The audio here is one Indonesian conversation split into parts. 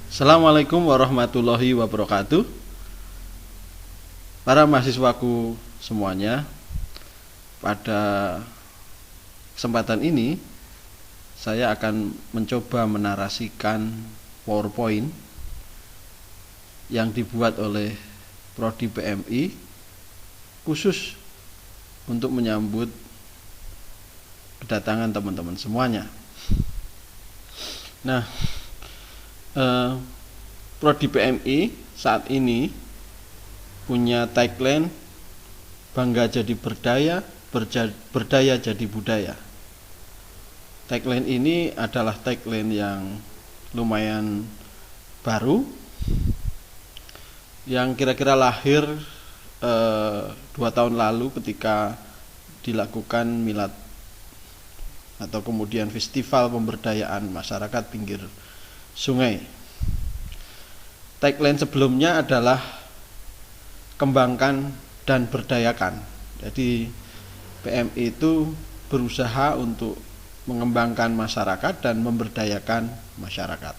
Assalamualaikum warahmatullahi wabarakatuh. Para mahasiswaku semuanya, pada kesempatan ini saya akan mencoba menarasikan PowerPoint yang dibuat oleh Prodi PMI khusus untuk menyambut kedatangan teman-teman semuanya. Nah, Prodi PMI saat ini punya tagline bangga jadi berdaya, berdaya jadi budaya. Tagline ini adalah tagline yang lumayan baru, yang kira-kira lahir 2 tahun lalu ketika dilakukan milad atau kemudian festival pemberdayaan masyarakat pinggir sungai. Tagline sebelumnya adalah kembangkan dan berdayakan. Jadi PMI itu berusaha untuk mengembangkan masyarakat dan memberdayakan masyarakat.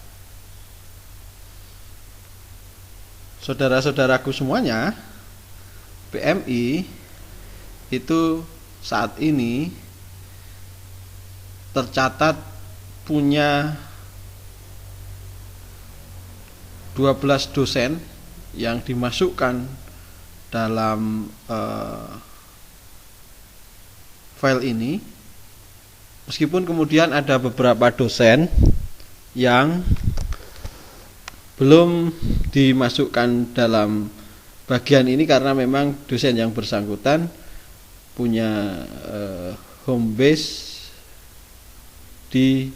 Saudara-saudaraku semuanya, PMI itu saat ini tercatat punya 12 dosen yang dimasukkan dalam file ini, meskipun kemudian ada beberapa dosen yang belum dimasukkan dalam bagian ini karena memang dosen yang bersangkutan punya home base di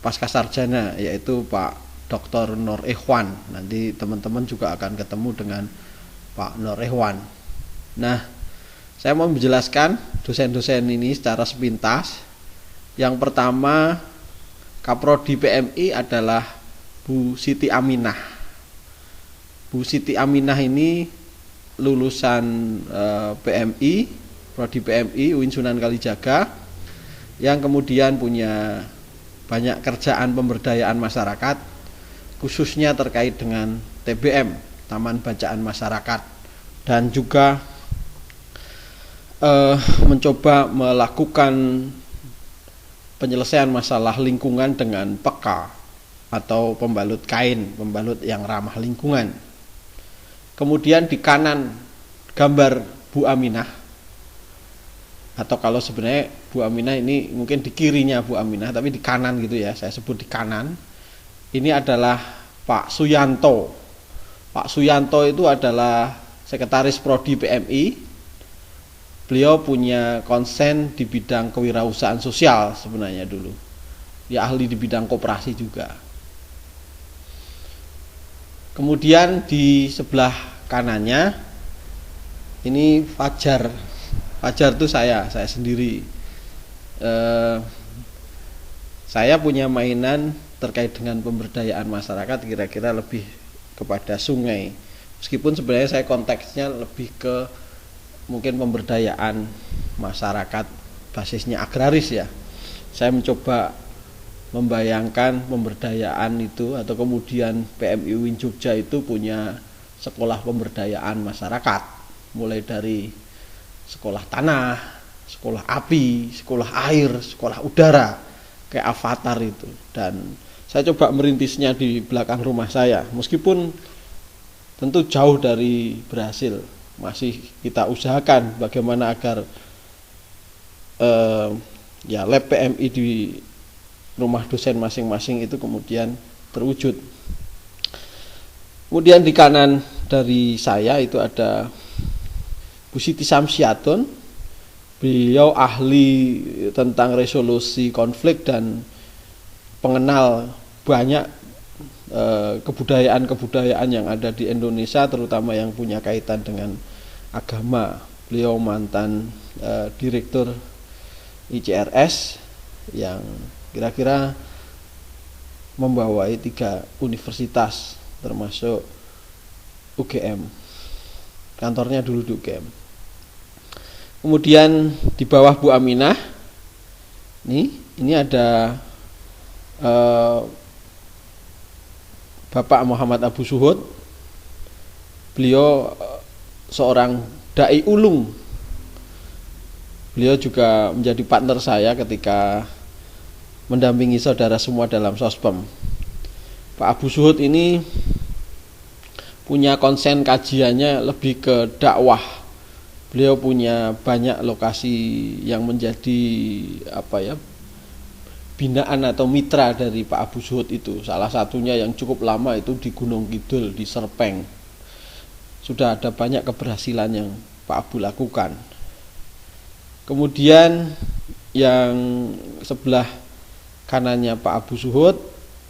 Pascasarjana, yaitu Pak Dr. Nur Ikhwan. Nanti teman-teman juga akan ketemu dengan Pak Nur Ikhwan. Nah, saya mau menjelaskan dosen-dosen ini secara sepintas. Yang pertama, Kaprodi PMI adalah Bu Siti Aminah. Bu Siti Aminah ini lulusan PMI, Prodi PMI UIN Sunan Kalijaga, yang kemudian punya banyak kerjaan pemberdayaan masyarakat, khususnya terkait dengan TBM, Taman Bacaan Masyarakat, dan juga mencoba melakukan penyelesaian masalah lingkungan dengan peka atau pembalut kain, pembalut yang ramah lingkungan. Kemudian di kanan gambar Bu Aminah, atau kalau sebenarnya Bu Aminah ini mungkin di kirinya Bu Aminah, tapi di kanan gitu ya, saya sebut di kanan. Ini adalah Pak Suyanto. Pak Suyanto itu adalah sekretaris Prodi PMI. Beliau punya konsen di bidang kewirausahaan sosial sebenarnya dulu. Dia ahli di bidang koperasi juga. Kemudian di sebelah kanannya ini Fajar. Fajar itu saya sendiri. Saya punya mainan terkait dengan pemberdayaan masyarakat, kira-kira lebih kepada sungai. Meskipun sebenarnya saya konteksnya lebih ke mungkin pemberdayaan masyarakat basisnya agraris ya. Saya mencoba membayangkan pemberdayaan itu, atau kemudian PMI UIN Jogja itu punya sekolah pemberdayaan masyarakat, mulai dari sekolah tanah, sekolah api, sekolah air, sekolah udara, kayak Avatar itu. Dan saya coba merintisnya di belakang rumah saya, meskipun tentu jauh dari berhasil. Masih kita usahakan bagaimana agar lab PMI di rumah dosen masing-masing itu kemudian terwujud. Kemudian di kanan dari saya itu ada Bu Siti Samsiatun. Beliau ahli tentang resolusi konflik dan pengenal banyak kebudayaan-kebudayaan yang ada di Indonesia, terutama yang punya kaitan dengan agama. Beliau mantan direktur ICRS yang kira-kira membawai 3 universitas termasuk UGM. Kantornya dulu di UGM. Kemudian di bawah Bu Aminah, ini ada Bapak Muhammad Abu Suhud. Beliau seorang dai ulung. Beliau juga menjadi partner saya ketika mendampingi saudara semua dalam Sospem. Pak Abu Suhud ini punya konsen kajiannya lebih ke dakwah. Beliau punya banyak lokasi yang menjadi binaan atau mitra dari Pak Abu Suhud itu. Salah satunya yang cukup lama itu di Gunung Kidul, di Serpeng. Sudah ada banyak keberhasilan yang Pak Abu lakukan. Kemudian yang sebelah kanannya Pak Abu Suhud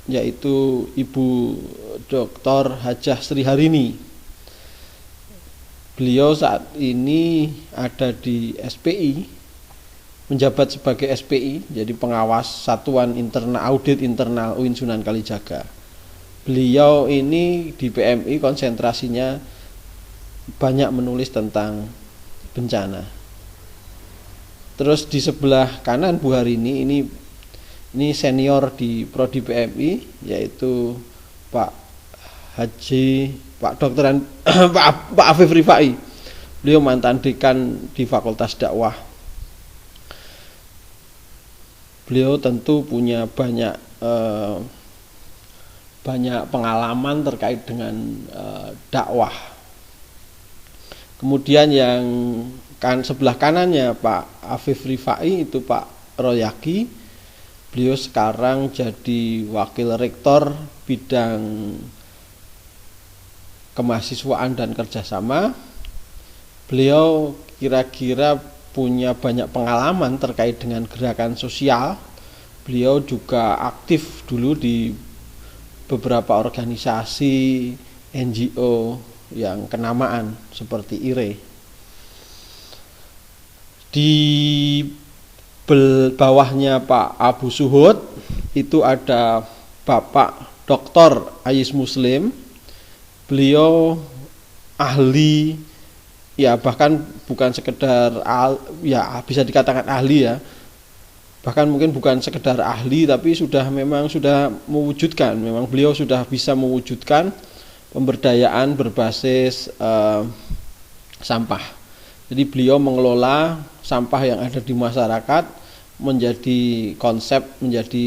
yaitu Ibu Dr. Hajah Sri Harini. Beliau saat ini ada di SPI, menjabat sebagai SPI, jadi pengawas Satuan Internal Audit Internal UIN Sunan Kalijaga. Beliau ini di PMI konsentrasinya banyak menulis tentang bencana. Terus di sebelah kanan Bu Harini ini senior di Prodi PMI, yaitu Pak Dr. Pak Afif Rifai. Beliau mantan dekan di Fakultas Dakwah. Beliau tentu punya banyak pengalaman terkait dengan dakwah. Kemudian yang sebelah kanannya Pak Afif Rifai itu Pak Royaki. Beliau sekarang jadi wakil rektor bidang kemahasiswaan dan kerjasama. Beliau kira-kira punya banyak pengalaman terkait dengan gerakan sosial. Beliau juga aktif dulu di beberapa organisasi NGO yang kenamaan seperti IRE. Di bawahnya Pak Abu Suhud itu ada Bapak Dr. Ayis Muslim. Beliau ahli, ya bahkan bukan sekedar bisa dikatakan ahli ya. Bahkan mungkin bukan sekedar ahli, tapi sudah mewujudkan. Memang beliau sudah bisa mewujudkan pemberdayaan berbasis sampah. Jadi beliau mengelola sampah yang ada di masyarakat menjadi konsep, menjadi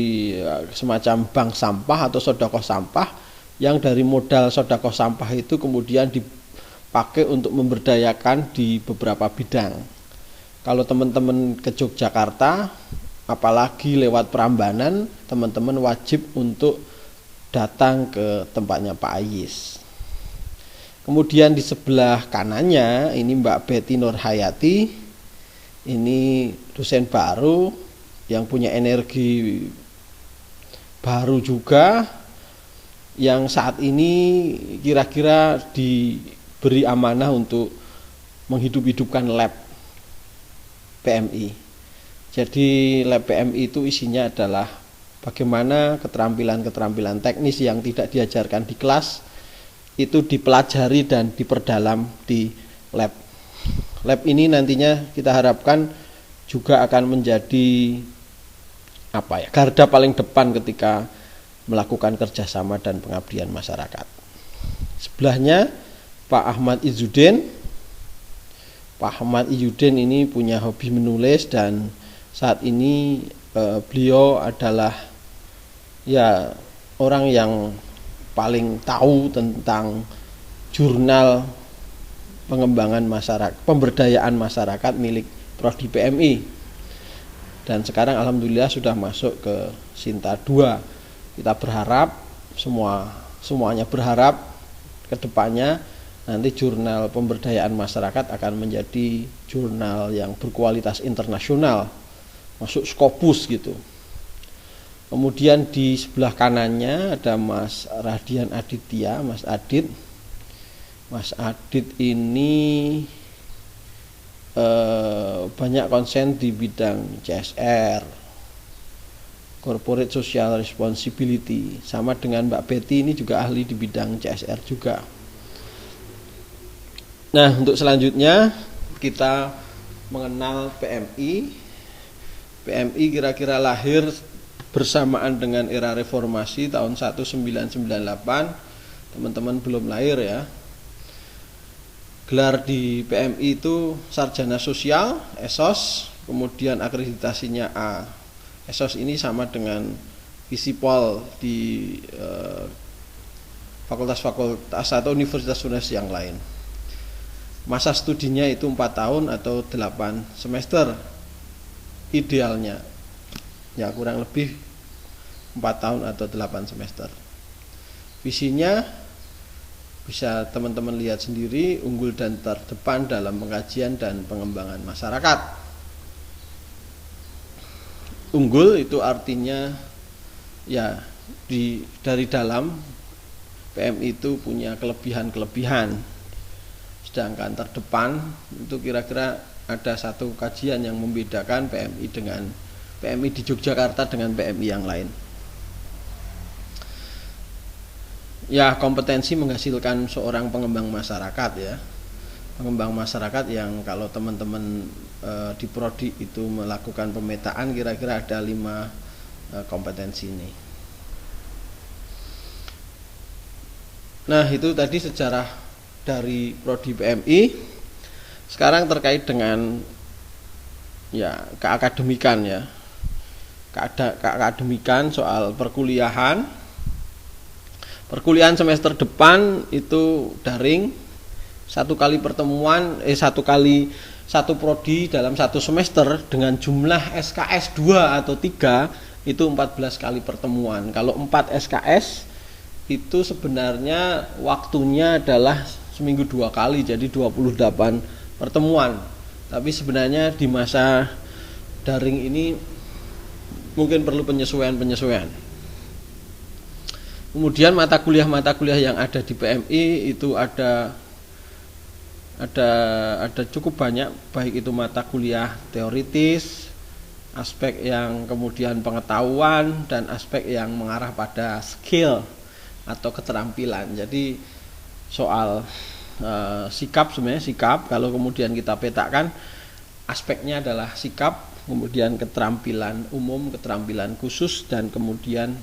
semacam bank sampah atau sedekah sampah, yang dari modal sedekah sampah itu kemudian dipakai untuk memberdayakan di beberapa bidang. Kalau teman-teman ke Yogyakarta, apalagi lewat Prambanan, teman-teman wajib untuk datang ke tempatnya Pak Ayis. Kemudian di sebelah kanannya ini Mbak Betty Nurhayati. Ini dosen baru yang punya energi baru juga, yang saat ini kira-kira diberi amanah untuk menghidup-hidupkan lab PMI. Jadi lab PMI itu isinya adalah bagaimana keterampilan-keterampilan teknis yang tidak diajarkan di kelas itu dipelajari dan diperdalam di lab. Lab ini nantinya kita harapkan juga akan menjadi garda paling depan ketika melakukan kerjasama dan pengabdian masyarakat. Sebelahnya Pak Ahmad Izzuddin. Pak Ahmad Izzuddin ini punya hobi menulis dan saat ini beliau adalah orang yang paling tahu tentang jurnal pengembangan masyarakat, pemberdayaan masyarakat milik Prodi PMI. Dan sekarang alhamdulillah sudah masuk ke Sinta 2. Kita berharap semuanya berharap ke depannya nanti jurnal pemberdayaan masyarakat akan menjadi jurnal yang berkualitas internasional, masuk Scopus gitu. Kemudian di sebelah kanannya ada Mas Radian Aditya, Mas Adit. Mas Adit ini banyak konsen di bidang CSR, Corporate Social Responsibility. Sama dengan Mbak Betty ini juga ahli di bidang CSR juga. Nah, untuk selanjutnya kita mengenal PMI. PMI kira-kira lahir bersamaan dengan era reformasi tahun 1998 teman-teman belum lahir ya. Gelar di PMI itu sarjana sosial, ESOS, kemudian akreditasinya A. ESOS ini sama dengan Visipol di fakultas-fakultas atau universitas yang lain. Masa studinya itu 4 tahun atau 8 semester idealnya. Ya kurang lebih 4 tahun atau 8 semester. Visinya bisa teman-teman lihat sendiri, unggul dan terdepan dalam pengkajian dan pengembangan masyarakat. Unggul itu artinya ya dari dalam PMI itu punya kelebihan-kelebihan. Sedangkan terdepan itu kira-kira ada satu kajian yang membedakan PMI di Yogyakarta dengan PMI yang lain. Ya, kompetensi menghasilkan seorang pengembang masyarakat ya. Pengembang masyarakat yang kalau teman-teman di prodi itu melakukan pemetaan kira-kira ada 5 kompetensi ini. Nah, itu tadi sejarah dari prodi PMI. Sekarang terkait dengan ya keakademikan ya. Keakademikan soal perkuliahan. Perkuliahan semester depan itu daring, satu prodi dalam satu semester dengan jumlah SKS 2 atau 3 itu 14 kali pertemuan. Kalau 4 SKS itu sebenarnya waktunya adalah seminggu 2 kali, jadi 28 pertemuan. Tapi sebenarnya di masa daring ini mungkin perlu penyesuaian. Kemudian mata kuliah yang ada di PMI itu ada cukup banyak, baik itu mata kuliah teoritis, aspek yang kemudian pengetahuan, dan aspek yang mengarah pada skill atau keterampilan. Jadi soal sikap, sebenarnya sikap kalau kemudian kita petakan aspeknya adalah sikap, kemudian keterampilan umum, keterampilan khusus, dan kemudian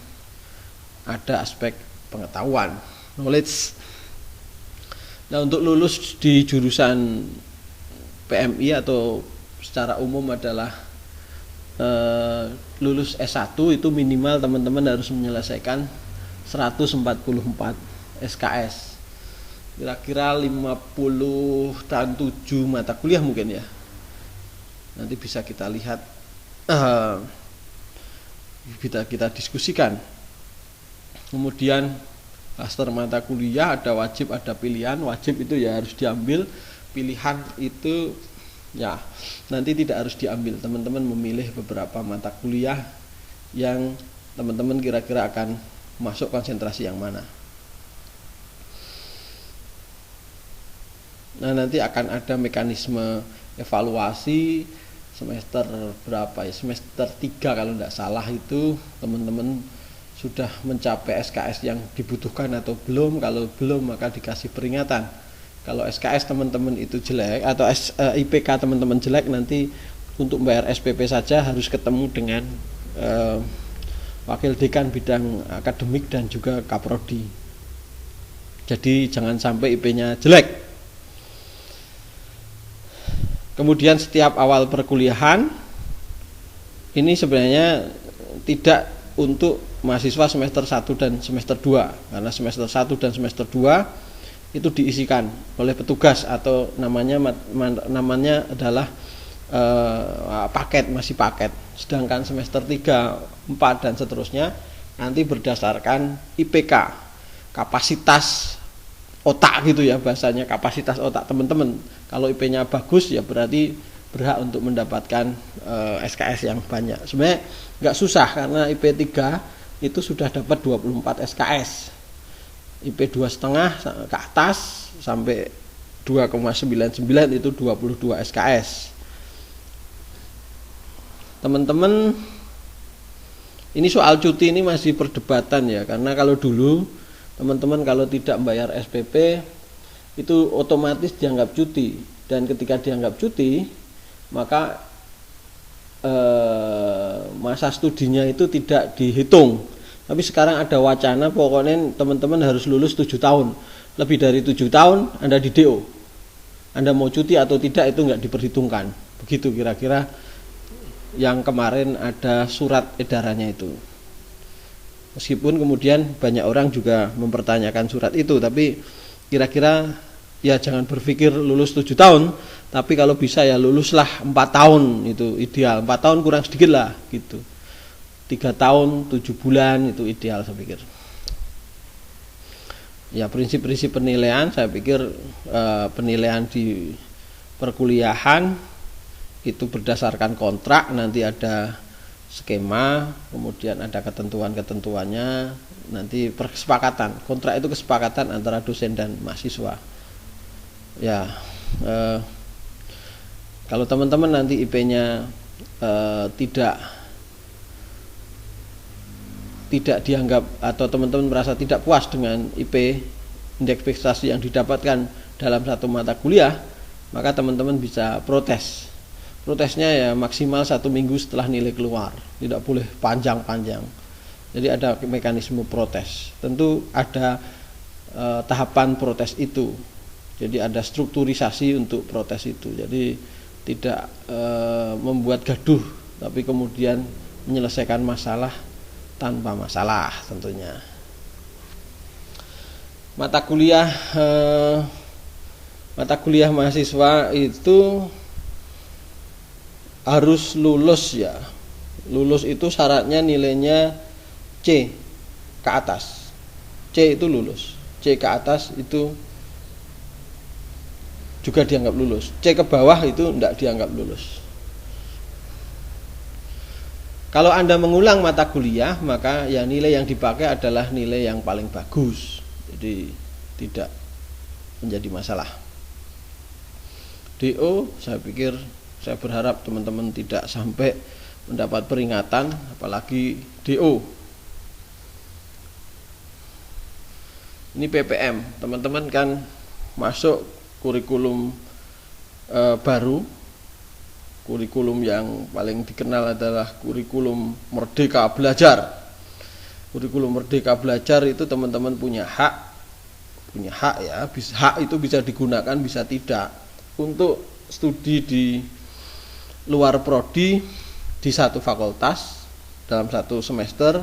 ada aspek pengetahuan, knowledge. Nah, untuk lulus di jurusan PMI atau secara umum adalah lulus S1 itu minimal teman-teman harus menyelesaikan 144 SKS. Kira-kira 57 mata kuliah mungkin ya. Nanti bisa kita lihat, kita diskusikan. Kemudian klaster mata kuliah ada wajib, ada pilihan. Wajib itu ya harus diambil, pilihan itu ya nanti tidak harus diambil. Teman-teman memilih beberapa mata kuliah yang teman-teman kira-kira akan masuk konsentrasi yang mana. Nah, nanti akan ada mekanisme evaluasi semester berapa ya, semester 3 kalau tidak salah itu teman-teman sudah mencapai SKS yang dibutuhkan atau belum. Kalau belum maka dikasih peringatan. Kalau SKS teman-teman itu jelek atau IPK teman-teman jelek, nanti untuk membayar SPP saja harus ketemu dengan wakil dekan bidang akademik dan juga kaprodi. Jadi jangan sampai IP-nya jelek. Kemudian setiap awal perkuliahan ini sebenarnya tidak untuk mahasiswa semester 1 dan semester 2, karena semester 1 dan semester 2 itu diisikan oleh petugas atau namanya adalah paket, masih paket. Sedangkan semester 3, 4 dan seterusnya nanti berdasarkan IPK, kapasitas otak gitu ya bahasanya, kapasitas otak teman-teman. Kalau IP-nya bagus ya berarti berhak untuk mendapatkan SKS yang banyak. Sebenarnya nggak susah karena IP 3 itu sudah dapat 24 SKS. IP 2,5 ke atas sampai 2,99 itu 22 SKS. Teman-teman, ini soal cuti ini masih perdebatan ya, karena kalau dulu teman-teman kalau tidak membayar SPP itu otomatis dianggap cuti, dan ketika dianggap cuti maka masa studinya itu tidak dihitung. Tapi sekarang ada wacana pokoknya teman-teman harus lulus 7 tahun. Lebih dari 7 tahun Anda di DO. Anda mau cuti atau tidak itu nggak diperhitungkan. Begitu kira-kira yang kemarin ada surat edarannya itu. Meskipun kemudian banyak orang juga mempertanyakan surat itu, tapi kira-kira ya jangan berpikir lulus 7 tahun, tapi kalau bisa ya luluslah 4 tahun, itu ideal. 4 tahun kurang sedikit lah gitu. 3 tahun 7 bulan itu ideal saya pikir. Ya prinsip-prinsip penilaian saya pikir penilaian di perkuliahan itu berdasarkan kontrak, nanti ada skema, kemudian ada ketentuan-ketentuannya, nanti kesepakatan. Kontrak itu kesepakatan antara dosen dan mahasiswa. Ya, kalau teman-teman nanti IP-nya tidak dianggap atau teman-teman merasa tidak puas dengan IP indeks prestasi yang didapatkan dalam satu mata kuliah, maka teman-teman bisa protes. Protesnya ya maksimal 1 minggu setelah nilai keluar, tidak boleh panjang-panjang. Jadi ada mekanisme protes. Tentu ada tahapan protes itu. Jadi ada strukturisasi untuk protes itu. Jadi tidak membuat gaduh, tapi kemudian menyelesaikan masalah tanpa masalah tentunya. Mata kuliah mahasiswa itu harus lulus ya. Lulus itu syaratnya nilainya C ke atas. C itu lulus. C ke atas itu juga dianggap lulus. C ke bawah itu tidak dianggap lulus. Kalau Anda mengulang mata kuliah, maka ya nilai yang dipakai adalah nilai yang paling bagus. Jadi tidak menjadi masalah. DO saya pikir, saya berharap teman-teman tidak sampai mendapat peringatan, apalagi DO. Ini PPM, teman-teman kan masuk kurikulum baru. Kurikulum yang paling dikenal adalah kurikulum Merdeka Belajar. Kurikulum Merdeka Belajar itu teman-teman punya hak ya, hak itu bisa digunakan bisa tidak untuk studi di luar prodi di satu fakultas dalam satu semester,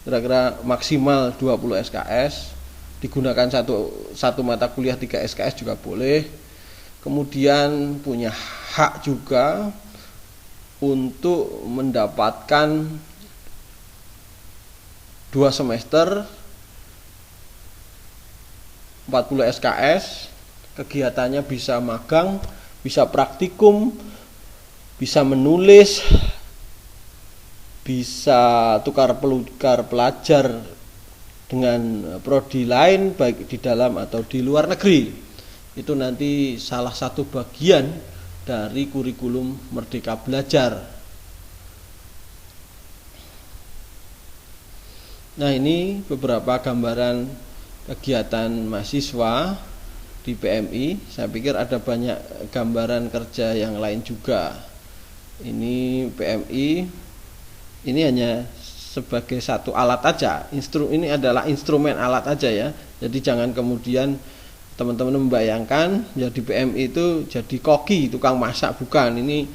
kira-kira maksimal 20 SKS, digunakan satu mata kuliah 3 SKS juga boleh. Kemudian punya hak juga untuk mendapatkan 2 semester 40 SKS, kegiatannya bisa magang, bisa praktikum, bisa menulis, bisa tukar pelajar dengan prodi lain baik di dalam atau di luar negeri. Itu nanti salah satu bagian dari kurikulum Merdeka Belajar. Nah, ini beberapa gambaran kegiatan mahasiswa di PMI. Saya pikir ada banyak gambaran kerja yang lain juga. Ini PMI, ini hanya sebagai satu alat aja. Ini adalah instrumen alat aja ya. Jadi jangan kemudian teman-teman membayangkan ya di PMI itu jadi koki, tukang masak, bukan. Ini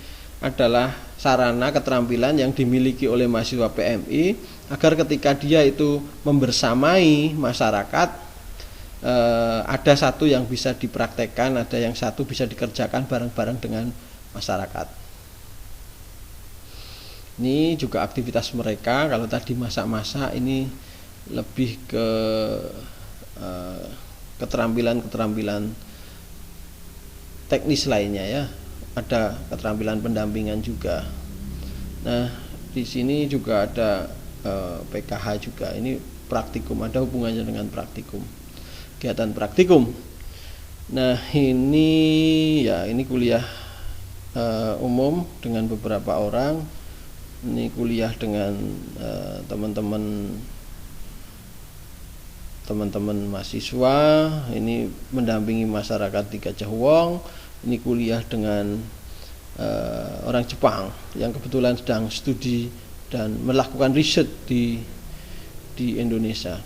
adalah sarana keterampilan yang dimiliki oleh mahasiswa PMI agar ketika dia itu membersamai masyarakat, ada satu yang bisa dipraktekkan, ada yang satu bisa dikerjakan bareng-bareng dengan masyarakat. Ini juga aktivitas mereka. Kalau tadi masak-masak, ini lebih ke keterampilan teknis lainnya ya. Ada keterampilan pendampingan juga. Nah, di sini juga ada PKH juga. Ini praktikum, ada hubungannya dengan praktikum. Kegiatan praktikum. Nah, ini kuliah umum dengan beberapa orang. Ini kuliah dengan teman-teman mahasiswa. Ini mendampingi masyarakat di Gajah Wong. Ini kuliah dengan orang Jepang yang kebetulan sedang studi dan melakukan riset di di Indonesia.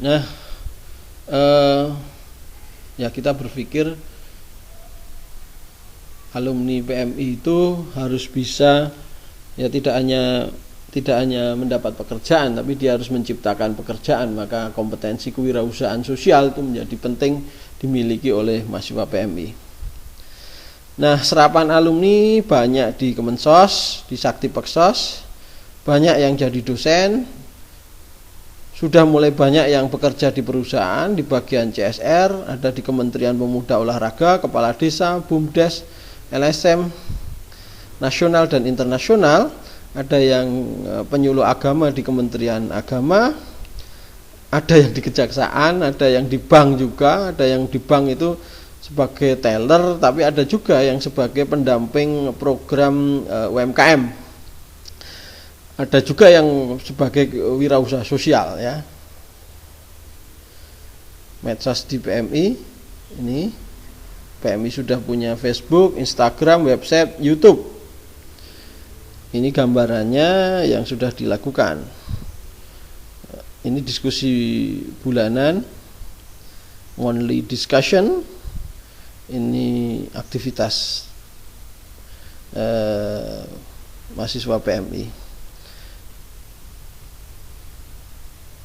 Nah, ya kita berpikir alumni PMI itu harus bisa, ya tidak hanya mendapat pekerjaan, tapi dia harus menciptakan pekerjaan. Maka kompetensi kewirausahaan sosial itu menjadi penting dimiliki oleh mahasiswa PMI. Nah, serapan alumni banyak di Kemensos, di Sakti Peksos, banyak yang jadi dosen, sudah mulai banyak yang bekerja di perusahaan, di bagian CSR, ada di Kementerian Pemuda Olahraga, Kepala Desa, BUMDes, LSM nasional dan internasional, ada yang penyuluh agama di Kementerian Agama, ada yang di Kejaksaan, ada yang di bank juga, ada yang di bank itu sebagai teller, tapi ada juga yang sebagai pendamping program UMKM, ada juga yang sebagai wirausaha sosial ya. Medsos di PMI ini, PMI sudah punya Facebook, Instagram, website, YouTube. Ini gambarannya yang sudah dilakukan. Ini diskusi bulanan, monthly discussion. Ini aktivitas mahasiswa PMI.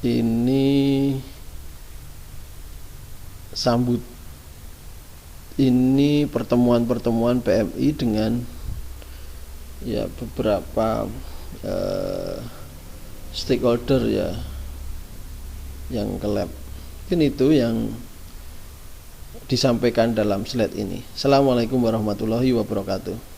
Ini ini pertemuan-pertemuan PMI dengan ya beberapa stakeholder ya yang ke lab. Mungkin itu yang disampaikan dalam slide ini. Assalamualaikum warahmatullahi wabarakatuh.